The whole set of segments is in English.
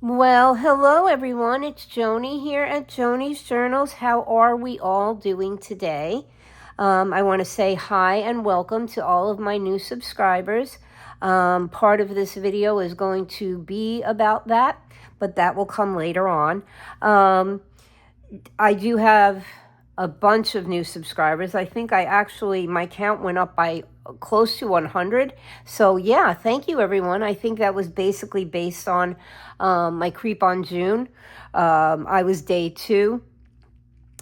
Well, hello everyone. It's Joni here at Joni's Journals. How are we all doing today? I want to say hi and welcome to all of my new subscribers. Part of this video is going to be about that, but that will come later on. I do have a bunch of new subscribers. I think my count went up by close to 100. So yeah, thank you everyone. I think that was basically based on my creep on June. I was day 2.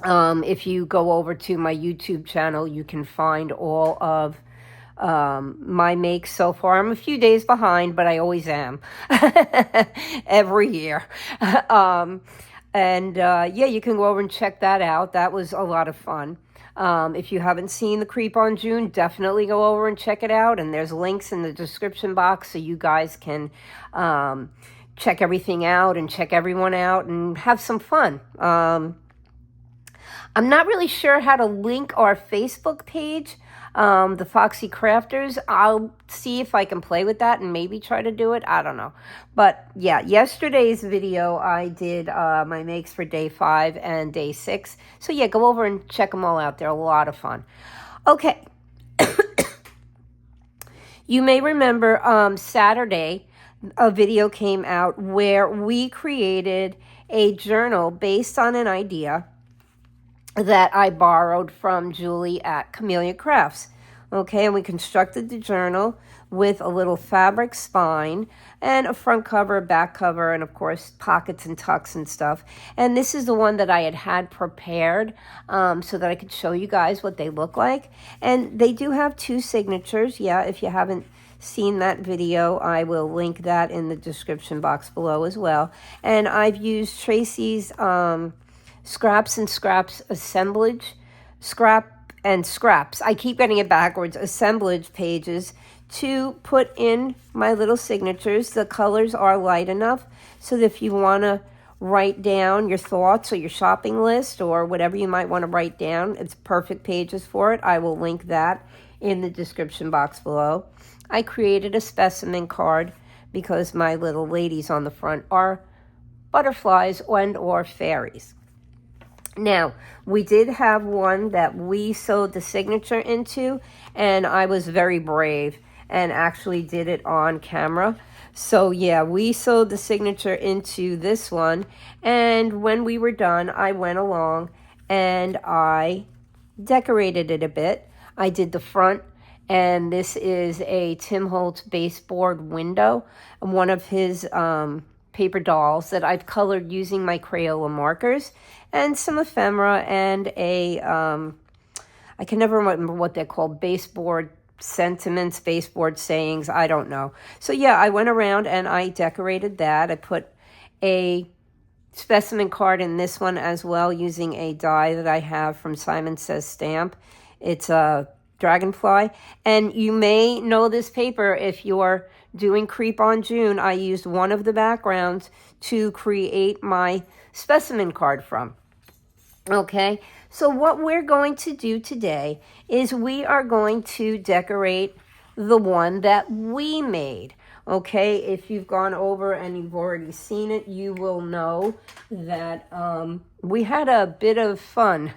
If you go over to my YouTube channel, you can find all of my makes so far. I'm a few days behind, but I always am every year. Yeah, you can go over and check that out. That was a lot of fun. If you haven't seen the Creep on June, definitely go over and check it out. And there's links in the description box so you guys can check everything out and check everyone out and have some fun. I'm not really sure how to link our Facebook page, the Foxy Crafters. I'll see if I can play with that and maybe try to do it. I don't know. But yeah, yesterday's video, I did my makes for day 5 and day 6. So yeah, go over and check them all out. They're a lot of fun. Okay. You may remember Saturday, a video came out where we created a journal based on an idea that I borrowed from Julie at Camellia Crafts. Okay, and we constructed the journal with a little fabric spine and a front cover, a back cover, and of course pockets and tucks and stuff. And this is the one that I had prepared so that I could show you guys what they look like. And they do have 2 signatures. Yeah, if you haven't seen that video, I will link that in the description box below as well. And I've used Tracy's Scraps and Scraps Assemblage, Scrap and Scraps. I keep getting it backwards. Assemblage pages to put in my little signatures. The colors are light enough so that if you want to write down your thoughts or your shopping list or whatever you might want to write down, it's perfect pages for it. I will link that in the description box below. I created a specimen card because my little ladies on the front are butterflies and or fairies. Now, we did have one that we sewed the signature into, and I was very brave and actually did it on camera. So yeah, we sewed the signature into this one, and when we were done, I went along and I decorated it a bit. I did the front, and this is a Tim Holtz baseboard window, one of his paper dolls that I've colored using my Crayola markers, and some ephemera and a, I can never remember what they're called, baseboard sentiments, baseboard sayings, I don't know. So yeah, I went around and I decorated that. I put a specimen card in this one as well using a die that I have from Simon Says Stamp. It's a dragonfly, and you may know this paper if you're doing Creep on June. I used one of the backgrounds to create my specimen card from. Okay, so what we're going to do today is we are going to decorate the one that we made. Okay, if you've gone over and you've already seen it, you will know that we had a bit of fun,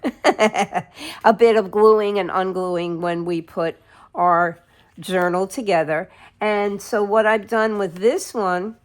a bit of gluing and ungluing when we put our journal together. And so what I've done with this one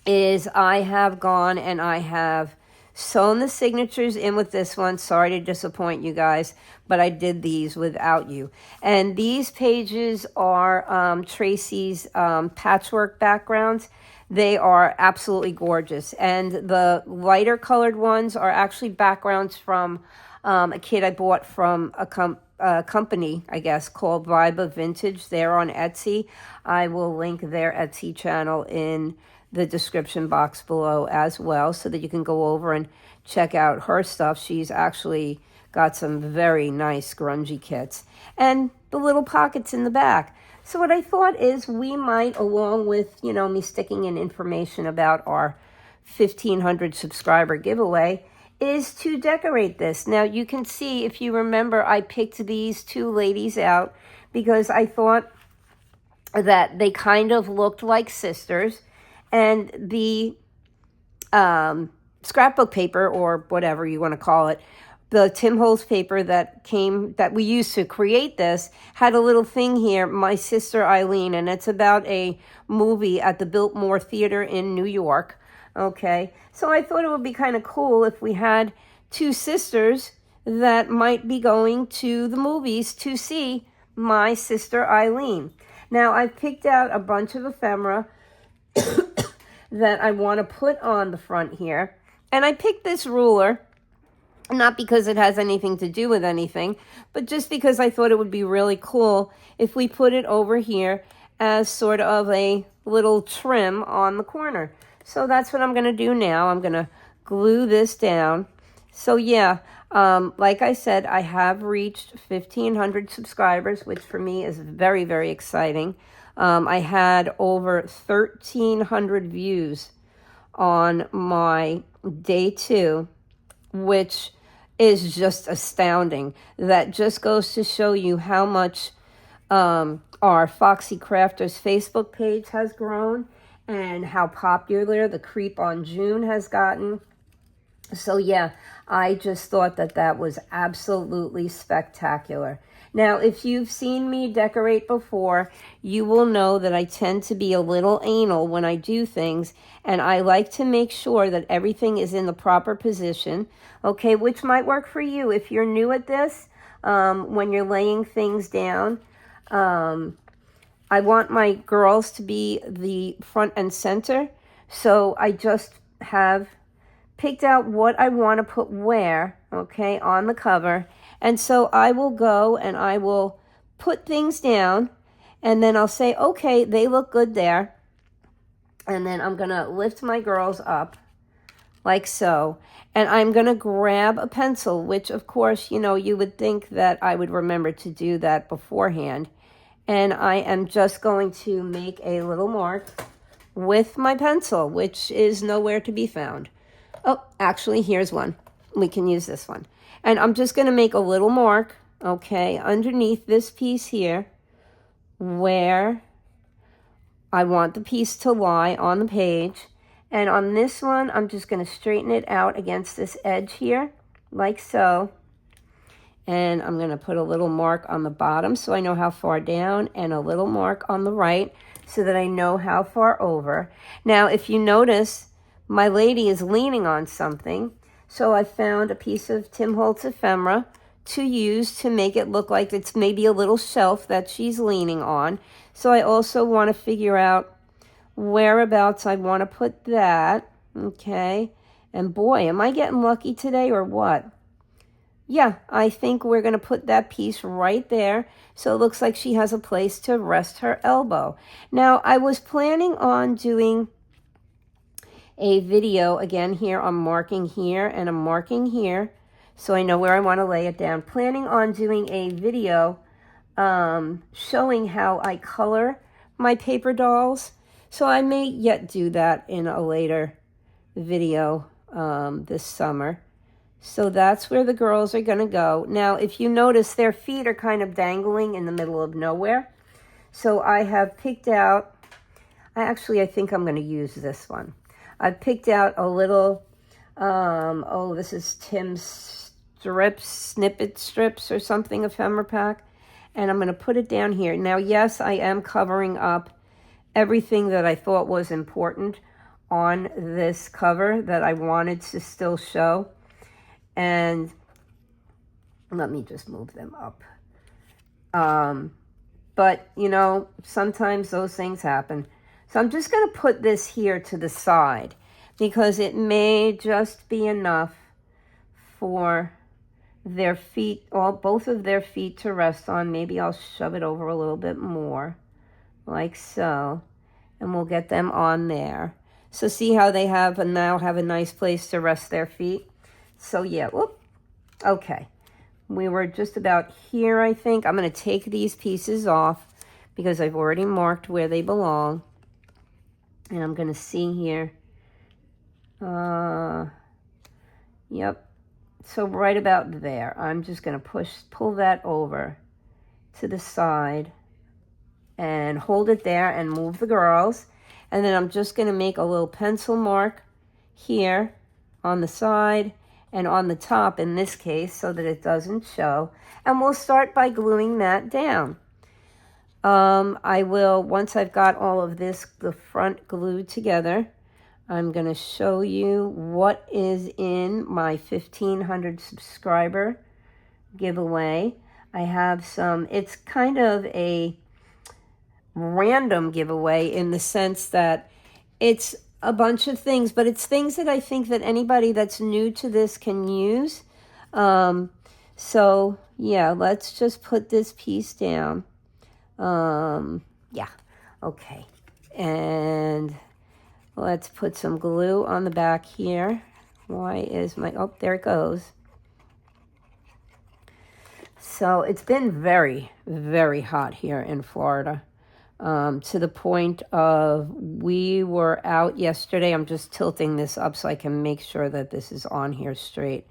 is I have gone and I have sewn the signatures in with this one. Sorry to disappoint you guys, but I did these without you. And these pages are Tracy's patchwork backgrounds. They are absolutely gorgeous. And the lighter colored ones are actually backgrounds from a kit I bought from a company, I guess, called Vibe of Vintage. They're on Etsy. I will link their Etsy channel in the description box below as well so that you can go over and check out her stuff. She's actually got some very nice grungy kits and the little pockets in the back. So what I thought is we might, along with, you know, me sticking in information about our 1,500 subscriber giveaway, is to decorate this. Now you can see, if you remember, I picked these 2 ladies out because I thought that they kind of looked like sisters. And the scrapbook paper, or whatever you want to call it. The Tim Holtz paper that we used to create this had a little thing here, My Sister Eileen, and it's about a movie at the Biltmore Theater in New York. Okay, so I thought it would be kind of cool if we had two sisters that might be going to the movies to see My Sister Eileen. Now, I've picked out a bunch of ephemera that I want to put on the front here. And I picked this ruler, not because it has anything to do with anything, but just because I thought it would be really cool if we put it over here as sort of a little trim on the corner. So that's what I'm going to do now. I'm going to glue this down. So yeah, like I said, I have reached 1,500 subscribers, which for me is very, very exciting. I had over 1,300 views on my day 2, which is just astounding. That just goes to show you how much our Foxy Crafters Facebook page has grown and how popular the Creep on June has gotten. So yeah, I just thought that that was absolutely spectacular. Now, if you've seen me decorate before, you will know that I tend to be a little anal when I do things, and I like to make sure that everything is in the proper position, okay, which might work for you if you're new at this, when you're laying things down. I want my girls to be the front and center, so I just have picked out what I want to put where, okay, on the cover. And so I will go and I will put things down, and then I'll say, okay, they look good there. And then I'm going to lift my girls up like so. And I'm going to grab a pencil, which of course, you know, you would think that I would remember to do that beforehand. And I am just going to make a little mark with my pencil, which is nowhere to be found. Oh, actually, here's one. We can use this one. And I'm just going to make a little mark, okay, underneath this piece here where I want the piece to lie on the page. And on this one, I'm just going to straighten it out against this edge here, like so. And I'm going to put a little mark on the bottom so I know how far down, and a little mark on the right so that I know how far over. Now, if you notice, my lady is leaning on something. So I found a piece of Tim Holtz ephemera to use to make it look like it's maybe a little shelf that she's leaning on. So I also want to figure out whereabouts I want to put that. Okay. And boy, am I getting lucky today or what? Yeah, I think we're going to put that piece right there. So it looks like she has a place to rest her elbow. Now, I was planning on doing a video again here. I'm marking here and I'm marking here so I know where I want to lay it down. Planning on doing a video showing how I color my paper dolls. So I may yet do that in a later video this summer. So that's where the girls are going to go. Now, if you notice, their feet are kind of dangling in the middle of nowhere. So I have picked out, I think I'm going to use this one. I've picked out a little, this is Tim's snippet strips or something, ephemera pack. And I'm going to put it down here. Now, yes, I am covering up everything that I thought was important on this cover that I wanted to still show. And let me just move them up. But, you know, sometimes those things happen. So I'm just going to put this here to the side because it may just be enough for their feet, both of their feet to rest on. Maybe I'll shove it over a little bit more, like so, and we'll get them on there. So see how they now have a nice place to rest their feet? So yeah, whoop. Okay. We were just about here, I think. I'm going to take these pieces off because I've already marked where they belong. And I'm going to see here. Yep. So right about there. I'm just going to pull that over to the side and hold it there and move the girls. And then I'm just going to make a little pencil mark here on the side and on the top in this case so that it doesn't show. And we'll start by gluing that down. I will, once I've got all of this, the front glued together, I'm going to show you what is in my 1,500 subscriber giveaway. I have some, it's kind of a random giveaway in the sense that it's a bunch of things, but it's things that I think that anybody that's new to this can use. So yeah, let's just put this piece down. Yeah, okay. And let's put some glue on the back here. Why is my, oh, there it goes. So it's been very, very hot here in Florida. To the point of we were out yesterday. I'm just tilting this up so I can make sure that this is on here straight.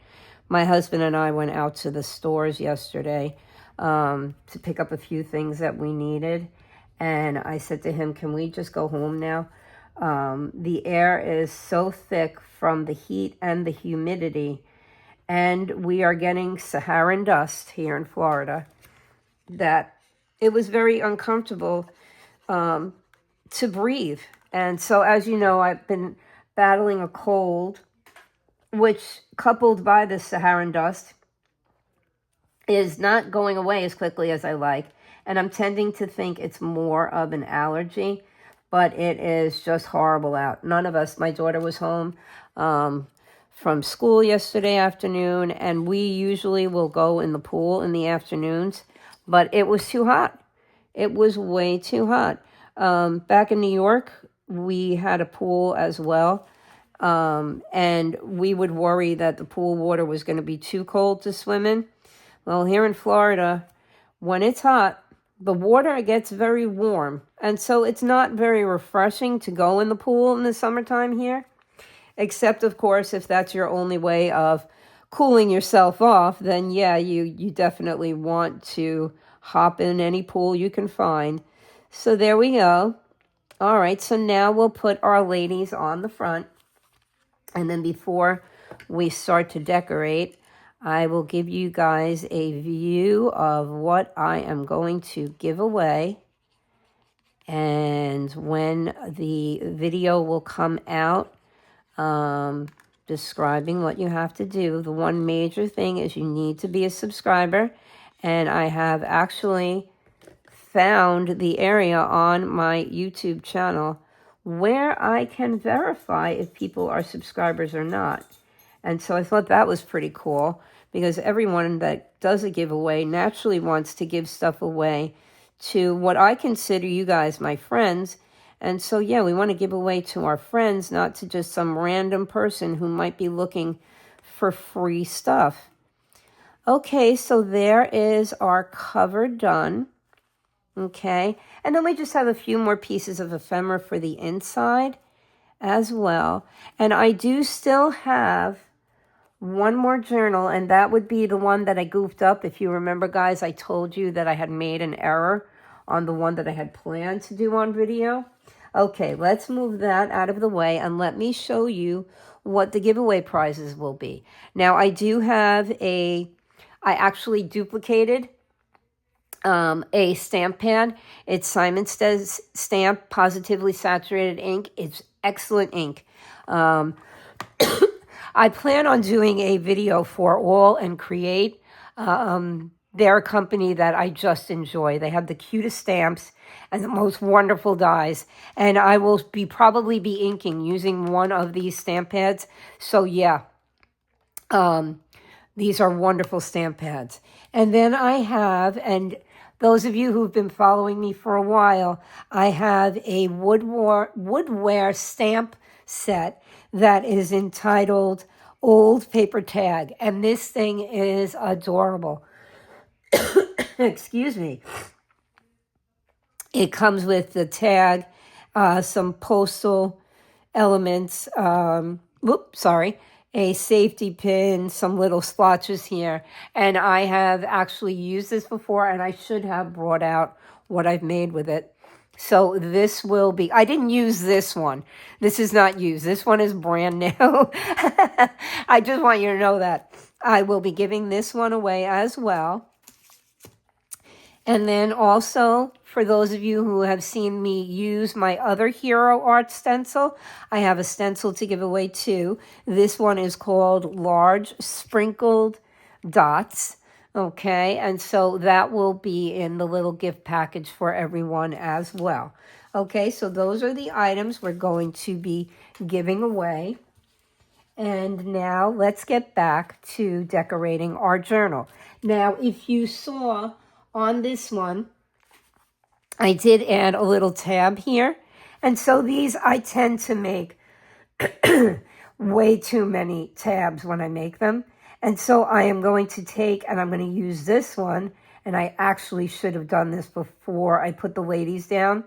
My husband and I went out to the stores yesterday to pick up a few things that we needed. And I said to him, can we just go home now? The air is so thick from the heat and the humidity. And we are getting Saharan dust here in Florida that it was very uncomfortable to breathe. And so, as you know, I've been battling a cold, which coupled by the Saharan dust is not going away as quickly as I like. And I'm tending to think it's more of an allergy, but it is just horrible out. None of us, my daughter was home from school yesterday afternoon, and we usually will go in the pool in the afternoons, but it was too hot. It was way too hot. Back in New York, we had a pool as well, and we would worry that the pool water was going to be too cold to swim in. Well, here in Florida, when it's hot, the water gets very warm, and so it's not very refreshing to go in the pool in the summertime here, except, of course, if that's your only way of cooling yourself off, then yeah, you definitely want to hop in any pool you can find. So there we go. All right, so now we'll put our ladies on the front. And then before we start to decorate, I will give you guys a view of what I am going to give away. And when the video will come out, describing what you have to do, the one major thing is you need to be a subscriber. And I have actually found the area on my YouTube channel where I can verify if people are subscribers or not. And so I thought that was pretty cool because everyone that does a giveaway naturally wants to give stuff away to what I consider you guys my friends. And so, yeah, we want to give away to our friends, not to just some random person who might be looking for free stuff. Okay, so there is our cover done. Okay, and then we just have a few more pieces of ephemera for the inside as well. And I do still have one more journal, and that would be the one that I goofed up. If you remember, guys, I told you that I had made an error on the one that I had planned to do on video. Okay, let's move that out of the way, and let me show you what the giveaway prizes will be. Now, I do have I actually duplicated a stamp pad. It's Simon Says Stamp Positively Saturated ink. It's excellent ink. I plan on doing a video for All and Create. They're a company that I just enjoy. They have the cutest stamps and the most wonderful dies. And I will probably be inking using one of these stamp pads. So yeah, these are wonderful stamp pads. And then I have, and those of you who've been following me for a while, I have a woodware stamp set that is entitled Old Paper Tag. And this thing is adorable. Excuse me. It comes with the tag, some postal elements, a safety pin, some little splotches here. And I have actually used this before, and I should have brought out what I've made with it. So this will be, I didn't use this one. This is not used. This one is brand new. I just want you to know that. I will be giving this one away as well. And then also, for those of you who have seen me use my other Hero Art stencil, I have a stencil to give away too. This one is called Large Sprinkled Dots. Okay, and so that will be in the little gift package for everyone as well. Okay, so those are the items we're going to be giving away. And now let's get back to decorating our journal. Now, if you saw on this one, I did add a little tab here. And so these I tend to make way too many tabs when I make them. And so I am going to take, and I'm going to use this one, and I actually should have done this before I put the ladies down,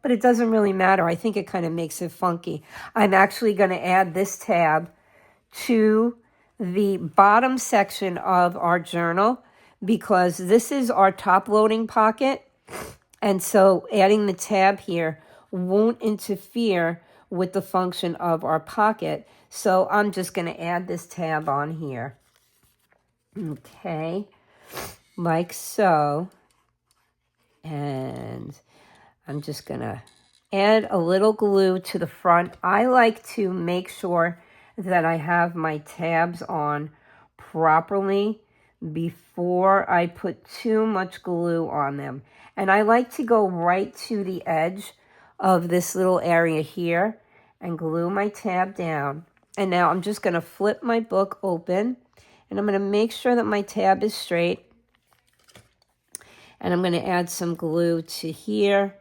but it doesn't really matter. I think it kind of makes it funky. I'm actually going to add this tab to the bottom section of our journal because this is our top loading pocket. And so adding the tab here won't interfere with the function of our pocket. So I'm just going to add this tab on here. Okay, like so. And I'm just going to add a little glue to the front. I like to make sure that I have my tabs on properly before I put too much glue on them. And I like to go right to the edge of this little area here and glue my tab down. And now I'm just going to flip my book open, and I'm going to make sure that my tab is straight. And I'm going to add some glue to here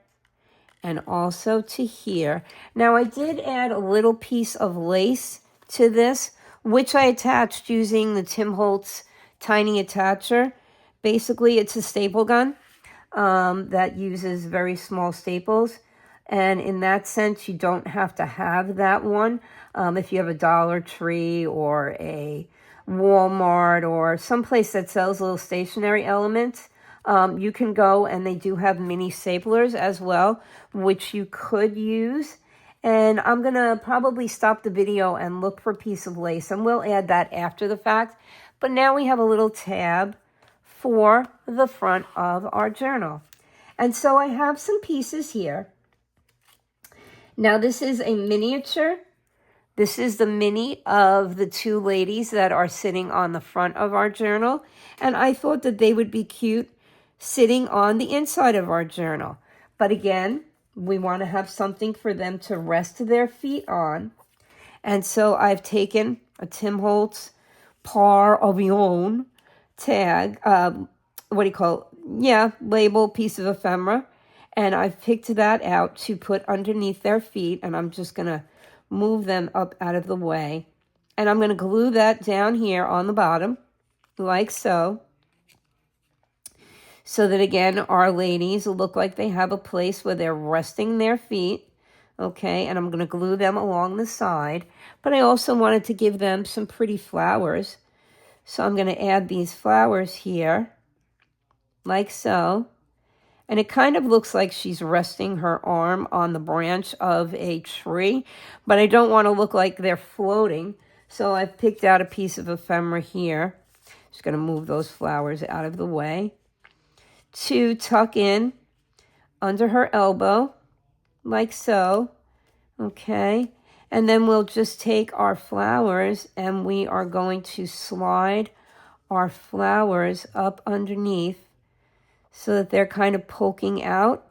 and also to here. Now I did add a little piece of lace to this, which I attached using the Tim Holtz tiny attacher. Basically, it's a staple gun that uses very small staples. And in that sense, you don't have to have that one. If you have a Dollar Tree or a Walmart or someplace that sells little stationery elements, you can go, and they do have mini staplers as well, which you could use. And I'm going to probably stop the video and look for a piece of lace, and we'll add that after the fact. But now we have a little tab for the front of our journal. And so I have some pieces here. Now this is a miniature. This is the mini of the two ladies that are sitting on the front of our journal. And I thought that they would be cute sitting on the inside of our journal. But again, we want to have something for them to rest their feet on. And so I've taken a Tim Holtz Par Avion tag, label, piece of ephemera. And I've picked that out to put underneath their feet. And I'm just going to move them up out of the way. And I'm going to glue that down here on the bottom, like so. So that, again, our ladies look like they have a place where they're resting their feet. Okay, and I'm going to glue them along the side. But I also wanted to give them some pretty flowers. So I'm going to add these flowers here, like so. And it kind of looks like she's resting her arm on the branch of a tree. But I don't want to look like they're floating. So I've picked out a piece of ephemera here. Just going to move those flowers out of the way to tuck in under her elbow, like so. Okay. And then we'll just take our flowers and we are going to slide our flowers up underneath so that they're kind of poking out.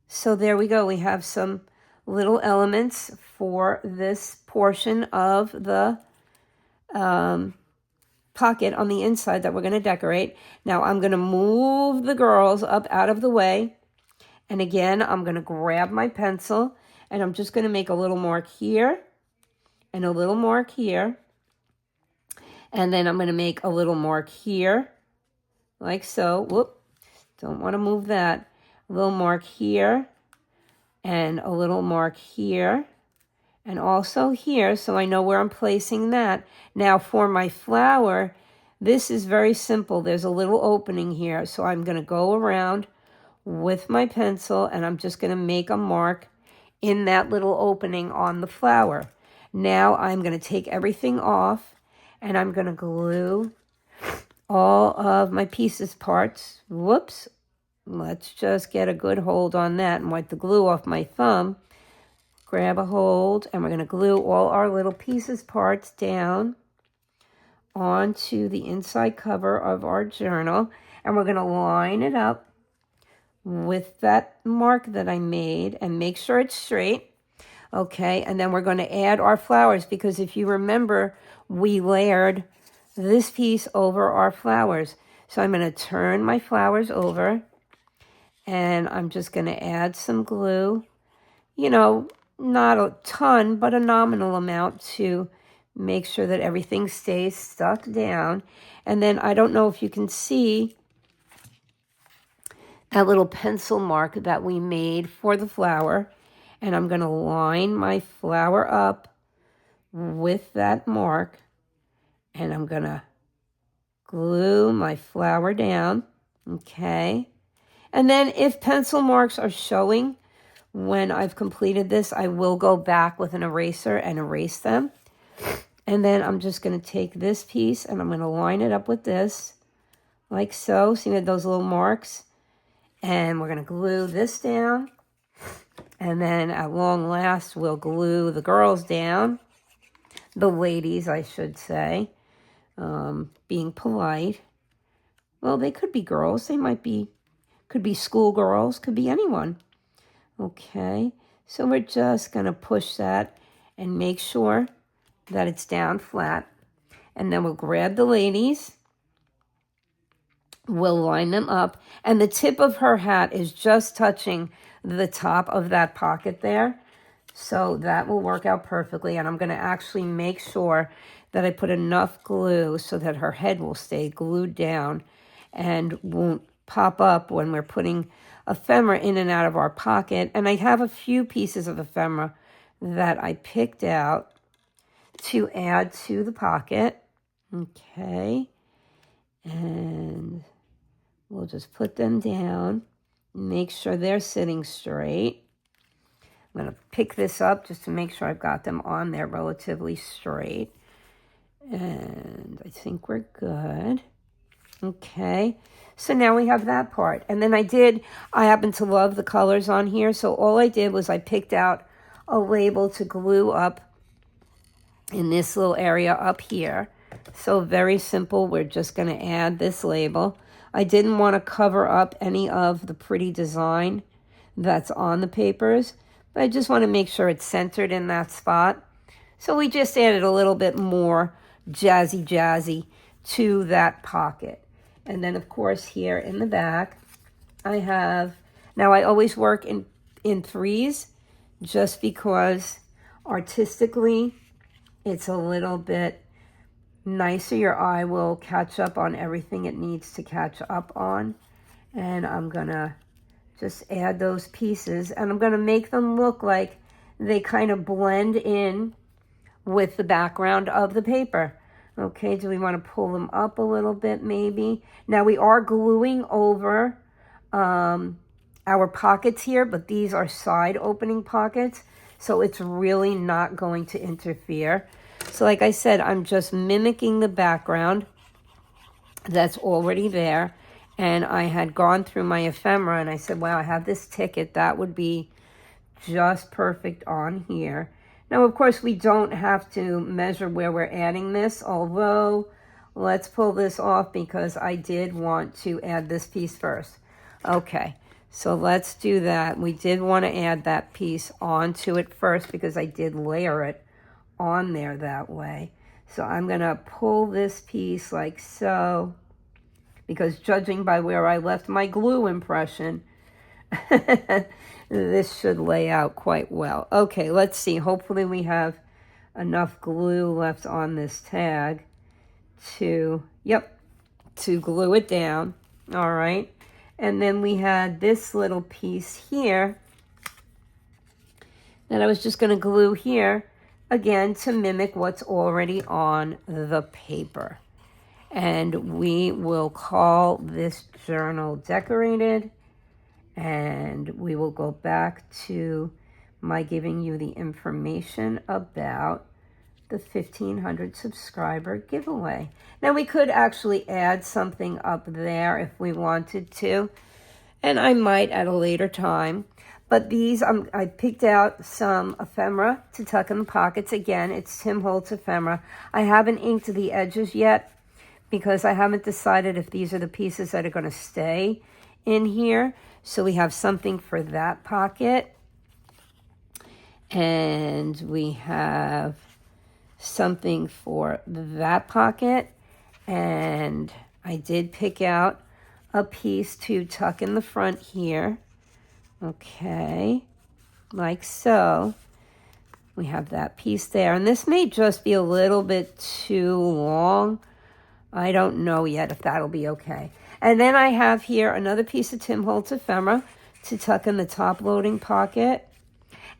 So there we go. We have some little elements for this portion of the pocket on the inside that we're going to decorate. Now I'm going to move the girls up out of the way. And again, I'm going to grab my pencil and I'm just going to make a little mark here and a little mark here. And then I'm going to make a little mark here, like so. Whoop, don't want to move that. A little mark here and a little mark here and also here, so I know where I'm placing that. Now for my flower, this is very simple. There's a little opening here, so I'm going to go around with my pencil, and I'm just going to make a mark in that little opening on the flower. Now I'm going to take everything off, and I'm going to glue all of my pieces parts. Whoops. Let's just get a good hold on that and wipe the glue off my thumb. Grab a hold, and we're going to glue all our little pieces parts down onto the inside cover of our journal, and we're going to line it up with that mark that I made and make sure it's straight. Okay, and then we're going to add our flowers, because if you remember, we layered this piece over our flowers. So I'm going to turn my flowers over, and I'm just going to add some glue, you know, not a ton, but a nominal amount to make sure that everything stays stuck down. And then I don't know if you can see that little pencil mark that we made for the flower. And I'm going to line my flower up with that mark. And I'm going to glue my flower down. Okay. And then if pencil marks are showing when I've completed this, I will go back with an eraser and erase them. And then I'm just going to take this piece and I'm going to line it up with this, like so. See those little marks? And we're going to glue this down. And then at long last, we'll glue the girls down. The ladies, I should say. Being polite. Well, they could be girls. They might be, could be schoolgirls, could be anyone. Okay, so we're just going to push that and make sure that it's down flat. And then we'll grab the ladies. We'll line them up. And the tip of her hat is just touching the top of that pocket there. So that will work out perfectly. And I'm going to actually make sure that I put enough glue so that her head will stay glued down and won't pop up when we're putting ephemera in and out of our pocket. And I have a few pieces of ephemera that I picked out to add to the pocket. Okay. And we'll just put them down. Make sure they're sitting straight. I'm going to pick this up just to make sure I've got them on there relatively straight. And I think we're good. Okay. So now we have that part. And then I happen to love the colors on here. So all I did was I picked out a label to glue up in this little area up here. So very simple. We're just going to add this label. I didn't want to cover up any of the pretty design that's on the papers, but I just want to make sure it's centered in that spot. So we just added a little bit more jazzy to that pocket. And then, of course, here in the back, I have, now I always work in threes just because artistically it's a little bit nicer. Your eye will catch up on everything it needs to catch up on. And I'm going to just add those pieces. And I'm going to make them look like they kind of blend in with the background of the paper. Okay, do we want to pull them up a little bit maybe? Now we are gluing over our pockets here, but these are side opening pockets. So it's really not going to interfere. So like I said, I'm just mimicking the background that's already there. And I had gone through my ephemera and I said, wow, I have this ticket. That would be just perfect on here. Now, of course, we don't have to measure where we're adding this, although let's pull this off because I did want to add this piece first. Okay, so let's do that. We did want to add that piece onto it first because I did layer it on there that way. So I'm going to pull this piece like so, because judging by where I left my glue impression, this should lay out quite well. Okay, let's see. Hopefully we have enough glue left on this tag to glue it down. All right. And then we had this little piece here that I was just going to glue here, again, to mimic what's already on the paper. And we will call this journal decorated. And we will go back to my giving you the information about the 1,500 subscriber giveaway. Now we could actually add something up there if we wanted to, and I might at a later time. But these, I picked out some ephemera to tuck in the pockets. Again, it's Tim Holtz ephemera. I haven't inked the edges yet because I haven't decided if these are the pieces that are going to stay in here. So we have something for that pocket. And we have something for that pocket. And I did pick out a piece to tuck in the front here. Okay, like so. We have that piece there. And this may just be a little bit too long. I don't know yet if that'll be okay. And then I have here another piece of Tim Holtz ephemera to tuck in the top loading pocket.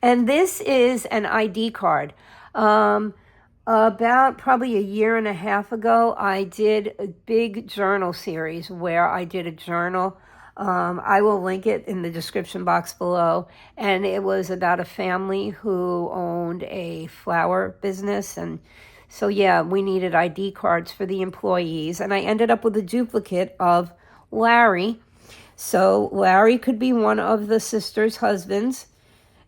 And this is an ID card. About probably a year and a half ago, I did a big journal series where I did a journal. I will link it in the description box below. And it was about a family who owned a flower business. And so, yeah, we needed ID cards for the employees. And I ended up with a duplicate of Larry. So Larry could be one of the sisters' husbands.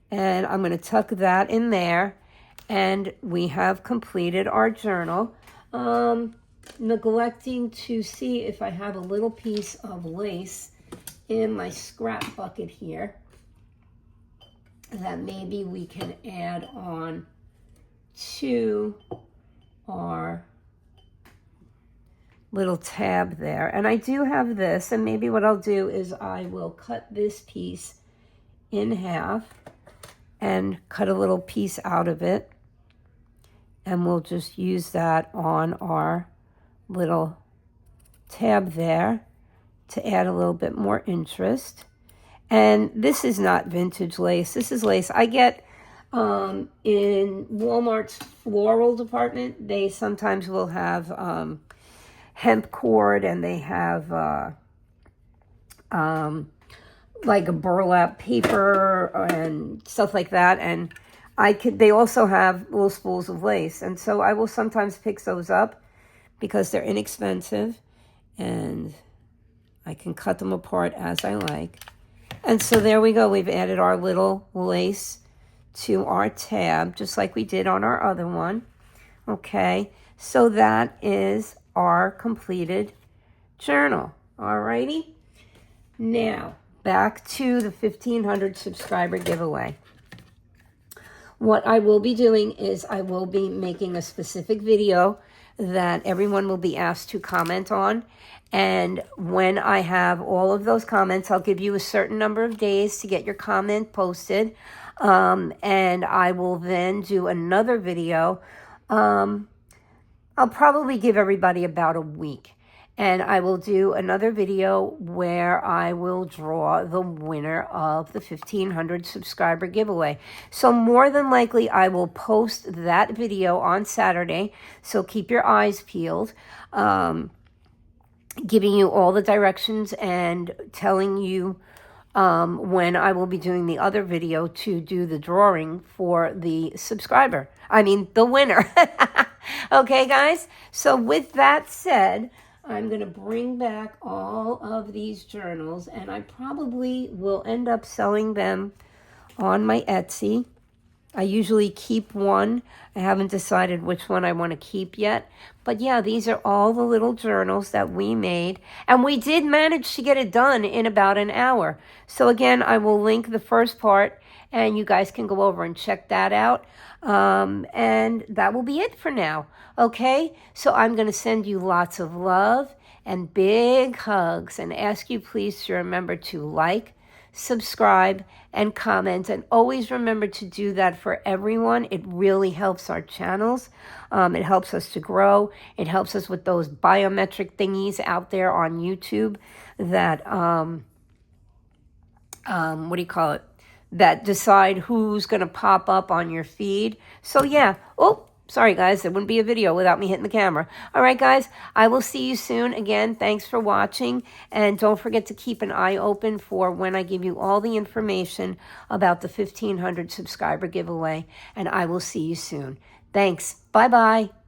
And I'm going to tuck that in there. And we have completed our journal. Neglecting to see if I have a little piece of lace in my scrap bucket here that maybe we can add on to our little tab there. And I do have this, and maybe what I'll do is I will cut this piece in half and cut a little piece out of it. And we'll just use that on our little tab there to add a little bit more interest. And this is not vintage lace. This is lace I get in Walmart's floral department. They sometimes will have hemp cord, and they have like a burlap paper and stuff like that. And they also have little spools of lace. And so I will sometimes pick those up because they're inexpensive and I can cut them apart as I like. And so there we go. We've added our little lace to our tab, just like we did on our other one. Okay, so that is our completed journal. Alrighty. Now, back to the 1,500 subscriber giveaway. What I will be doing is I will be making a specific video that everyone will be asked to comment on. And when I have all of those comments, I'll give you a certain number of days to get your comment posted. And I will then do another video. I'll probably give everybody about a week. And I will do another video where I will draw the winner of the 1,500 subscriber giveaway. So more than likely, I will post that video on Saturday. So keep your eyes peeled. Giving you all the directions and telling you when I will be doing the other video to do the drawing for the subscriber. I mean, the winner. Okay, guys? So with that said, I'm going to bring back all of these journals, and I probably will end up selling them on my Etsy. I usually keep one. I haven't decided which one I want to keep yet. But yeah, these are all the little journals that we made. And we did manage to get it done in about an hour. So again, I will link the first part, and you guys can go over and check that out. And that will be it for now. Okay, so I'm going to send you lots of love and big hugs and ask you please to remember to like, subscribe, and comment. And always remember to do that for everyone. It really helps our channels. It helps us to grow. It helps us with those biometric thingies out there on YouTube that, what do you call it? That decide who's going to pop up on your feed. So yeah. Oh, Sorry, guys, there wouldn't be a video without me hitting the camera. All right, guys, I will see you soon. Again, thanks for watching. And don't forget to keep an eye open for when I give you all the information about the 1,500 subscriber giveaway. And I will see you soon. Thanks. Bye-bye.